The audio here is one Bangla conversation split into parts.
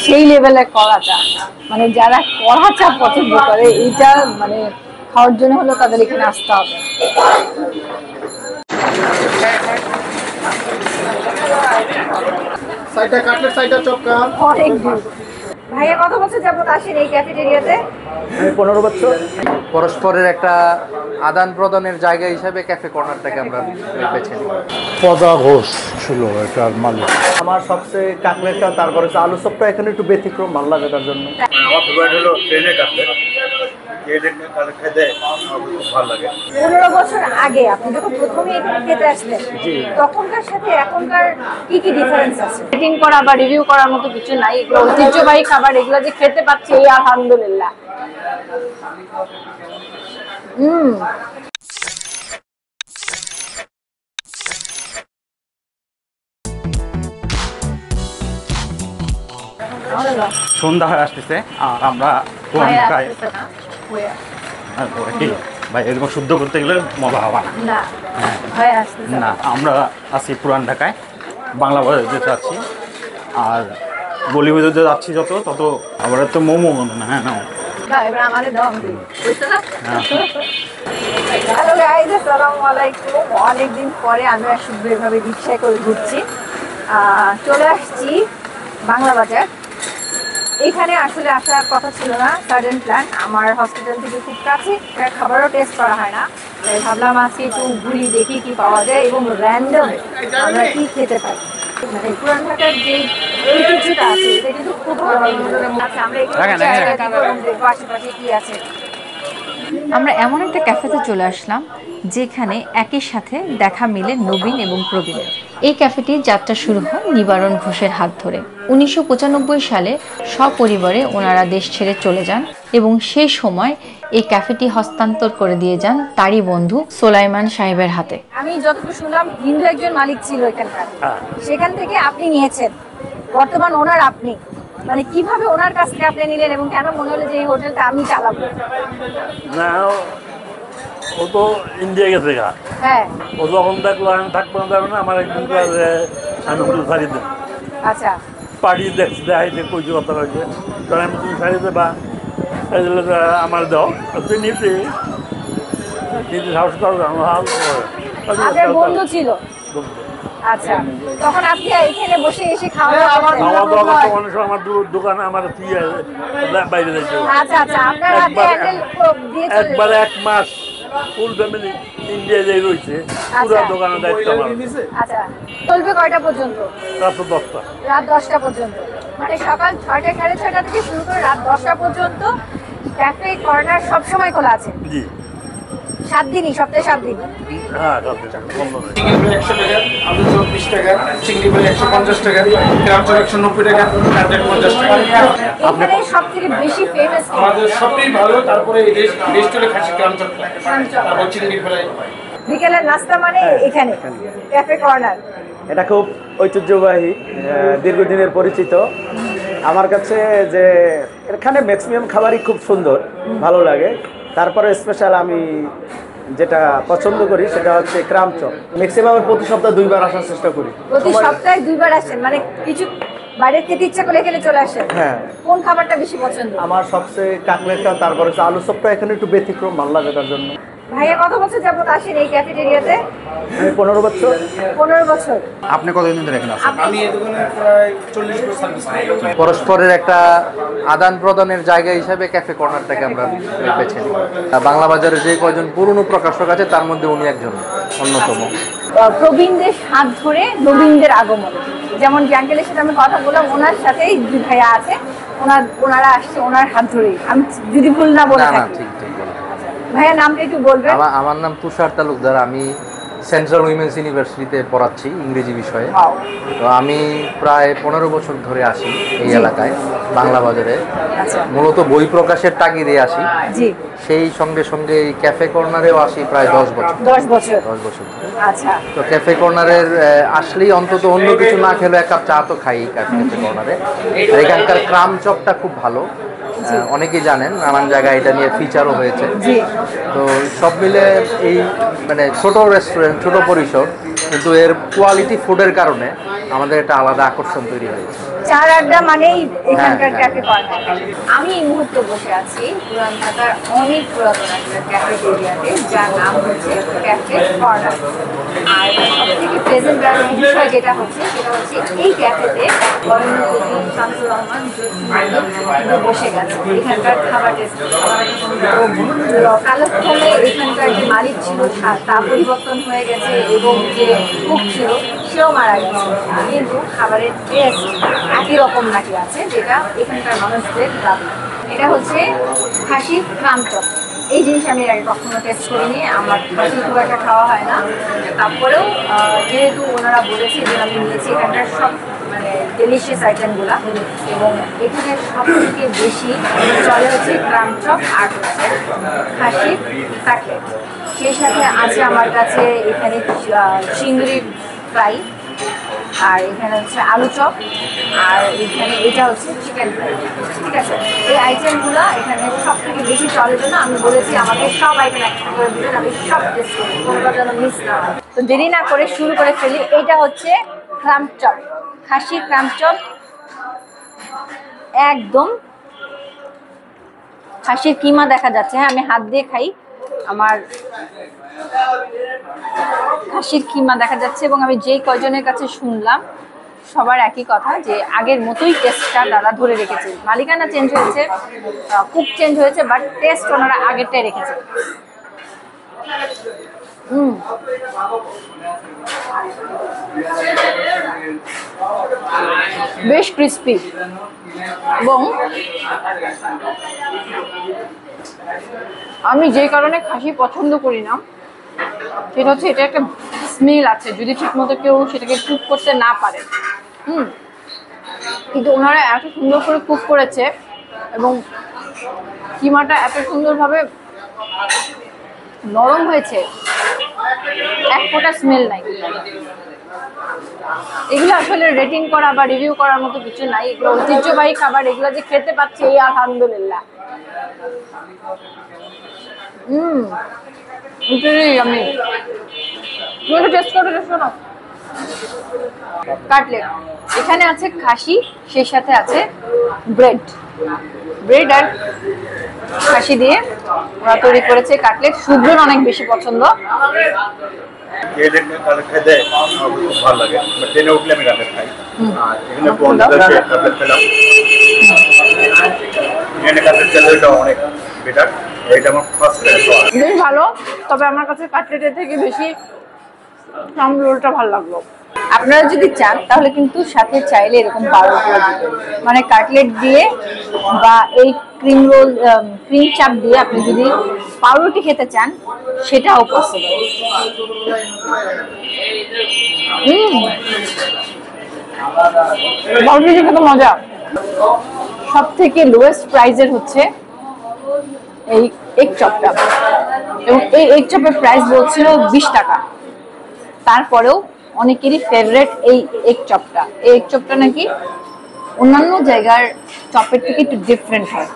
সেই লেভেলের কড়া চা, মানে যারা কড়া চা পছন্দ করে এটা মানে খাওয়ার জন্য হলো তাদের এখানে আসতে হবে। সাইডটা কাটলেট, সাইডটা চপকা। অনেক দূর। ভাইয়া কত বছর যাবত আসেন এই ক্যাফেটেরিয়াতে? 15 বছর। পরস্পরের একটা আদান প্রদানের জায়গা হিসেবে ক্যাফে কর্নারটাকে আমরা বেছে নিই। পদা ঘোষ ছিল এটার মালিক। আমার সবচেয়ে কাটলেটটা, তারপরে আলু চপটা এখানে একটু ব্যতিক্রম ভালো লাগে তার জন্য। আমার ফেভারিট হলো ট্রেনে কাটলেট। খেতে খুব ভালো লাগে। 15 বছর আগে আপনি যখন প্রথমে এখানে খেতে আসলেন, তখনকার সাথে এখনকার কি কি ডিফারেন্স আছে? রেটিং করা বা রিভিউ করার মতো কিছু নাই, এগুলো ঐতিহ্যবাহী খাবার, এগুলো যে খেতে পাচ্ছি এই আলহামদুলিল্লাহ। সন্ধ্যা হয়ে আসতেছে আর আমরা প্রায় ভাই এরকম শুদ্ধ করতে গেলে মজা হবে না। না, আমরা আছি পুরান ঢাকায়, বাংলা বাজার যেতে যাচ্ছি আর গলি বাজার যাচ্ছি যত তত আবার তো মোমো মনে না। হ্যাঁ, না হ্যালো গাইস, আসসালামু আলাইকুম। অনেকদিন পরে আমি আর শুভ এভাবে রিক্সায় করে ঘুরছি। চলে আসছি বাংলা বাজার। এখানে আসলে আসার কথা ছিল না, সাডেন প্ল্যান। আমার হসপিটাল থেকে খুব কাছে, খাবারও টেস্ট করা হয় না, তাই ভাবলাম আজকে একটু ঘুরি, দেখি কি পাওয়া যায় এবং র্যান্ডম আমরা কি খেতে পারি। মানে পুরান ঢাকার যে ঐতিহ্যটা আছে এটা কিন্তু খুব ভালো। আচ্ছা, আমরা দেখবো আশেপাশে কি আছে। আমরা এমন একটা ক্যাফেতে চলে আসলাম যেখানে একই সাথে দেখা মিলে নবীন এবং প্রবীণের। এই ক্যাফেটির যাত্রা শুরু হয় নিবারণ ঘোষের হাত ধরে। 1995 সালে সপরিবারে ওনারা দেশ ছেড়ে চলে যান এবং সেই সময় এই ক্যাফেটি হস্তান্তর করে দিয়ে যান তারই বন্ধু সোলাইমান সাহেবের হাতে। আমি যতটুকু শুনলাম হিন্দু একজন মালিক ছিল এখানকার, সেখান থেকে আপনি নিয়েছেন, বর্তমান ওনার আপনি। মানে কিভাবে ওনার কাছ থেকে আপনি নিলেন এবং কেন মনে হলো যে এই হোটেলটা আমি চালাবো? না, ও তো ইন্ডিয়া গেছে গা। হ্যাঁ, ও যখন দেখলো আমি থাকবো না, আমার একদিন আমি হোটেল ছাড়িয়ে দেব। আচ্ছা, পার্টি দেখছি, দেখাইতে কইছি কথা হয়েছে, কারণ আমি তুমি ছাড়িয়ে দেবা, আমার দাও তুই নিতে সাহস করো। আপনার বন্ধু ছিল? আচ্ছা, তখন আপনি এখানে বসে এসে খাওয়া দাওয়া অনেক সময় আমার দোকানে আমার বাইরে যাইতে। আচ্ছা আচ্ছা, আপনার হাতে হ্যান্ডেল দিয়ে একবারে 1 মাস ফুল ফ্যামিলি ইন্ডিয়া যাই রয়েছে, পুরো দোকানের দায়িত্ব আমার। আচ্ছা, চলবে কয়টা পর্যন্ত? রাত 10টা। রাত 10টা পর্যন্ত, মানে সকাল 6টা 6:30 থেকে শুরু করে রাত 10টা পর্যন্ত ক্যাফে কর্নার সবসময় খোলা আছে? জি, 7 দিনই, সপ্তাহে 7 দিন। হ্যাঁ, বন্ধ নেই। চিংড়ি ফ্রাই 100 টাকা, আলু চপ 20 টাকা, চিংড়ি ফ্রাই 150 টাকা, ক্রাব চপ 190 টাকা, কাটলেট 50 টাকা। এখানে সবথেকে বেশি ফেমাস আমাদের সবটাই ভালো, তারপরে রেস্ট হলে খাসি ক্রাব চপ, তারপর চিংড়ি ফ্রাই। বিকেলের নাস্তা মানে এখানে ক্যাফে কর্নার। এটা খুব ঐতিহ্যবাহী, দীর্ঘদিনের পরিচিত আমার কাছে। যে এখানে ম্যাক্সিমাম খাবারই খুব সুন্দর, ভালো লাগে। তারপরে স্পেশাল আমি যেটা পছন্দ করি সেটা হচ্ছে ক্রাম চপ। ম্যাক্সিমাম প্রতি সপ্তাহে 2 বার আসার চেষ্টা করি। প্রতি সপ্তাহে 2 বার আসেন, মানে কিছু বাইরে খেতে ইচ্ছা করলে এখানে চলে আসেন? হ্যাঁ। কোন খাবারটা বেশি পছন্দ? আমার সবচেয়ে কাটলেটটা, তারপরে আলু চপটা এখানে একটু ব্যতিক্রম ভালো লাগে তার জন্য। ভাইয়া কত বছর যাবত আসেন এই ক্যাফেটেরিয়াতে? আমি 15 বছর। 15 বছর। আপনি কতদিন ধরে এখানে আছেন? আমি এই দোকানে প্রায় 40 বছর সার্ভিস করি। পরস্পরের একটা আদান প্রদানের জায়গা হিসেবে ক্যাফে কর্নারটাকে আমরা বেছে নিই। বাংলা বাজারে যে কয়জন পুরনো প্রকাশক আছে তার মধ্যে উনি একজন অন্যতম। প্রবীণদের হাত ধরে নবীনদের আগমন, যেমন জাঙ্কেলের সাথে আমি কথা বললাম, ওনার সাথেই 2 ভাইয়া আছে, ওনারা আসছে ওনার হাত ধরেই। আমি যদি ভুল না বলে থাকি। ঠিক ঠিক বলেন। ভাইয়া নামটা একটু বলবেন? আমার নাম তুষার তালুকদার। আমি সেন্ট্রাল উইমেন্স ইউনিভার্সিটিতে পড়াচ্ছি ইংরেজি বিষয়ে। তো আমি প্রায় 15 বছর ধরে আসি এই এলাকায় বাংলা বাজারে। মূলত বই প্রকাশের তাগিদে আসি। সেই সঙ্গে সঙ্গে এই ক্যাফে কর্নারেও আসি প্রায় 10 বছর। 10 বছর। আচ্ছা। তো ক্যাফে কর্নারের আসলেই অন্তত অন্য কিছু না খেলে 1 কাপ চা তো খাই ক্যাফে কর্নারে। আর এখানকার ক্রাম চপটা খুব ভালো। অনেকেই জানেন, নানান জায়গায় এটা নিয়ে ফিচারও হয়েছে। জি তো সব মিলে এই মানে ছোট রেস্টুরেন্ট, ছোট পরিসর, কিন্তু এর কোয়ালিটি ফুডের কারণে আমাদের একটা আলাদা আকর্ষণ তৈরি হয়েছে। চার আড্ডা মানেই এখানকার হ্যাঁ। Cafe corner. আমি এই মুহূর্তে বসে আছি পুরান ঢাকার অনেক পুরাতন একটা ক্যাফেটেরিয়াতে, যার নাম হচ্ছে ক্যাফে কর্নার। আর সবথেকে প্রেজেন্ট বিষয় যেটা হচ্ছে সেটা হচ্ছে এই ক্যাফেতে বরেণ্য কবি শামসুর রহমান কিন্তু বসে গেছে এখানকার খাবার টেস্ট। কালক্রমে এখানকার যে মালিক ছিল তা পরিবর্তন হয়ে গেছে এবং যে কুক ছিল সেও মারা গেছে, কিন্তু খাবারের টেস্ট একই রকম নাকি আছে, যেটা এখানকার মানুষদের দাবি। এটা হচ্ছে খাসির ক্রামচপ। এই জিনিস আমি এর আগে কখনো টেস্ট করিনি, আমার খাসি খুব একটা খাওয়া হয় না। তারপরেও যেহেতু ওনারা বলেছে যে আমি নিয়েছি এখানকার সব মানে ডেলিশিয়াস আইটেমগুলো, এবং এখানে সব থেকে বেশি চলে হচ্ছে ক্রামচপ আর হচ্ছে খাসির কাটলেট। সেই সাথে আছে আমার কাছে এখানে চিংড়ি ফ্রাই, আর এখানে হচ্ছে আলু চপ, আর এখানে এটা হচ্ছে চিকেন ফ্রাই। ঠিক আছে, এই আইটেমগুলো এখানে সব থেকে বেশি চলে জন্য আমি বলেছি আমাকে সব আইটেম একটা করে দিবেন, আমি সব টেস্ট করি, কোনোটা যেন মিস না হয়। তো দেরি না করে শুরু করে ফেলি। এইটা হচ্ছে ক্রাম চপ, খাসি ক্রাম চপ, একদম খাসির কিমা দেখা যাচ্ছে। হ্যাঁ, আমি হাত দিয়ে খাই, আমার খাসির কিমা দেখা যাচ্ছে। এবং আমি যেই কয়জনের কাছে শুনলাম সবার একই কথা যে আগের মতোই টেস্টটা তারা ধরে রেখেছে। মালিকানা চেঞ্জ হয়েছে, কুক চেঞ্জ হয়েছে, বাট টেস্ট ওনারা আগেরটাই রেখেছে। বেশ ক্রিস্পি, এবং আমি যে কারণে খাসি পছন্দ করি না সেটা হচ্ছে এটা একটা স্মেল আছে, যদি ঠিক মতো কেউ সেটাকে কুক করতে না পারে। কিন্তু ওনারা এত সুন্দর করে কুক করেছে এবং কিমাটা এত সুন্দরভাবে নরম হয়েছে, এক ফোঁটা স্মেল নাই। এগুলো আসলে রেটিং করা বা রিভিউ করার মতো কিছু নাই, এগুলো ঐতিহ্যবাহী খাবার, এগুলো যে খেতে পাচ্ছি এই আলহামদুলিল্লাহ। আমি টেস্ট করে শোনো। কাটলেট এখানে আছে খাসি, সেই সাথে আছে ব্রেড আর খাসি দিয়ে ওরা তৈরি করেছে কাটলেট। শুভ্রর অনেক বেশি পছন্দ। খেতে খুব ভালো লাগে, ট্রেনে উঠলে আমি কাটলেট খাই। আর এখানে খেলাম, এখানে কাটলেট খেলে অনেক বেটার। এটা আমার ফার্স্ট বেশ ভালো, তবে আমার কাছে কাটলেটের থেকে বেশি ক্রাম রোলটা ভালো লাগলো। আপনারা যদি চান তাহলে কিন্তু সাথে চাইলে এরকম পাউরুটি দিতে, মানে কাটলেট দিয়ে বা এই ক্রিম রোল ক্রিম চাপ দিয়ে আপনি যদি পাউরুটি খেতে চান সেটাও পসিবল। পাউরুটি খেতে মজা। সব থেকে লোয়েস্ট প্রাইসের হচ্ছে এই এগ চপটা, এবং এই এগ চপের প্রাইস বলছিল 20 টাকা। তারপরেও অনেকেরই ফেভারিট এই এগ চপটা। এই এগ চপটা নাকি অন্যান্য জায়গার চপের থেকে একটু ডিফারেন্ট হয়।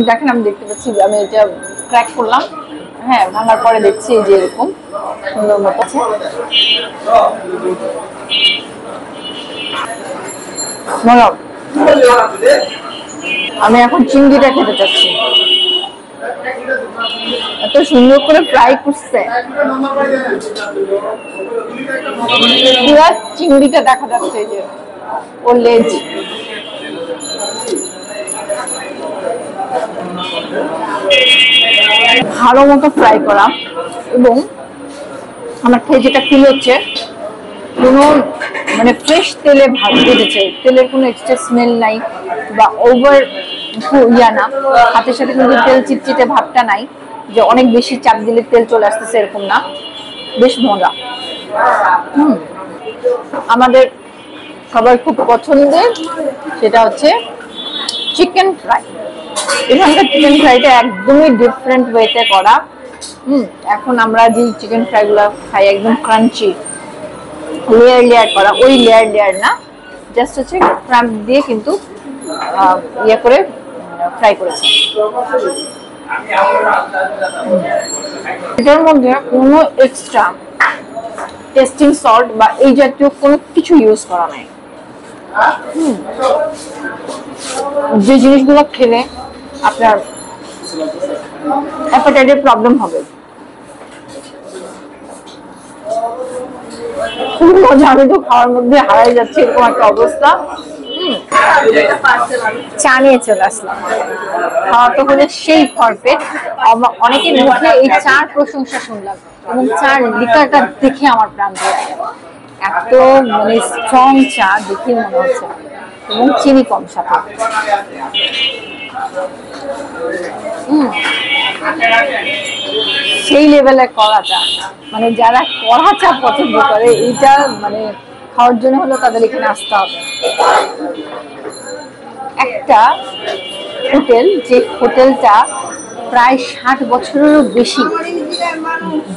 দেখেন, আমি দেখতে পাচ্ছি, আমি এটা ক্র্যাক করলাম, হ্যাঁ, ভাঙার পরে দেখছি যে এরকম সুন্দর মতো আছে। আমি এখন চিংড়িটা খেতে চাচ্ছি, এত সুন্দর করে ফ্রাই করছে, পুরো চিংড়িটা দেখা যাচ্ছে, এই যে ওর লেজ। ভালো মতো ফ্রাই করা, এবং আমার খেয়ে যেটা ফিল হচ্ছে কোনো মানে ফ্রেশ তেলে ভেজেছে, তেলের কোনো এক্সট্রা স্মেল নাই বা ওভার ইয়া না, হাতের সাথে কিন্তু তেল চিটচিটে ভাবটা নাই যে অনেক বেশি চাপ দিলে তেল চলে আসতেছে, এরকম না। বেশ মজা। আমাদের সবার খুব পছন্দের সেটা হচ্ছে চিকেন ফ্রাই। এখানকার চিকেন ফ্রাইটা একদমই ডিফারেন্ট ওয়েতে করা। এখন আমরা যে চিকেন ফ্রাইগুলো খাই একদম ক্রাঞ্চি, লেয়ার করা, ওই লেয়ার না, জাস্ট হচ্ছে ক্রাম্প দিয়ে কিন্তু ইয়ে করে ফ্রাই করেছে। এটার মধ্যে কোনো এক্সট্রা টেস্টিং সল্ট বা এই জাতীয় কোনো কিছু ইউজ করা নাই। যে জিনিসগুলো খেলে আপনার অ্যাপেটাইটের প্রবলেম হবে। খুব মজা, আমি তো খাওয়ার মধ্যে হারাই যাচ্ছে এরকম একটা অবস্থা। চা নিয়ে চলে আসলাম, খাওয়া তো হলে সেই ভরপেট। অনেকের মুখে এই চার প্রশংসা শুনলাম এবং চার লিকারটা দেখে আমার প্রাণ ধরে গেল। এত মানে স্ট্রং চা দেখে মনে হচ্ছে, এবং চিনি কম সাথে। সেই লেভেলের কড়া চা, মানে যারা কড়া চা পছন্দ করে এইটা মানে খাওয়ার জন্য হলো তাদের এখানে আসতে হবে। একটা হোটেল, যে হোটেলটা প্রায় 60 বছরেরও বেশি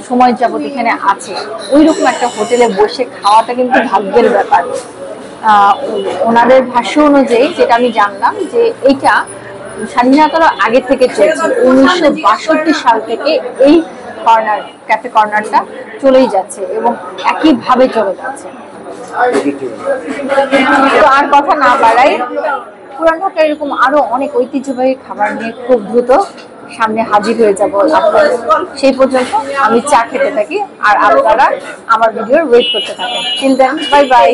সময় যাবত এখানে আছে, ওইরকম একটা হোটেলে বসে খাওয়াটা কিন্তু ভাগ্যের ব্যাপার। ওনাদের ভাষ্য অনুযায়ী যেটা আমি জানলাম, যে এইটা স্বাধীনতার আগে থেকে চলছে। 1962 সাল থেকে এই ক্যাফে কর্নারটা চলেই যাচ্ছে এবং একইভাবে চলে যাচ্ছে। তো আর কথা না বাড়াই, পুরান ঢাকা এরকম আরো অনেক ঐতিহ্যবাহী খাবার নিয়ে খুব দ্রুত সামনে হাজির হয়ে যাব আপনাদের। সেই পর্যন্ত আমি চা খেতে থাকি আর আপনারা আমার ভিডিওর ওয়েট করতে থাকেন। Till then, bye by.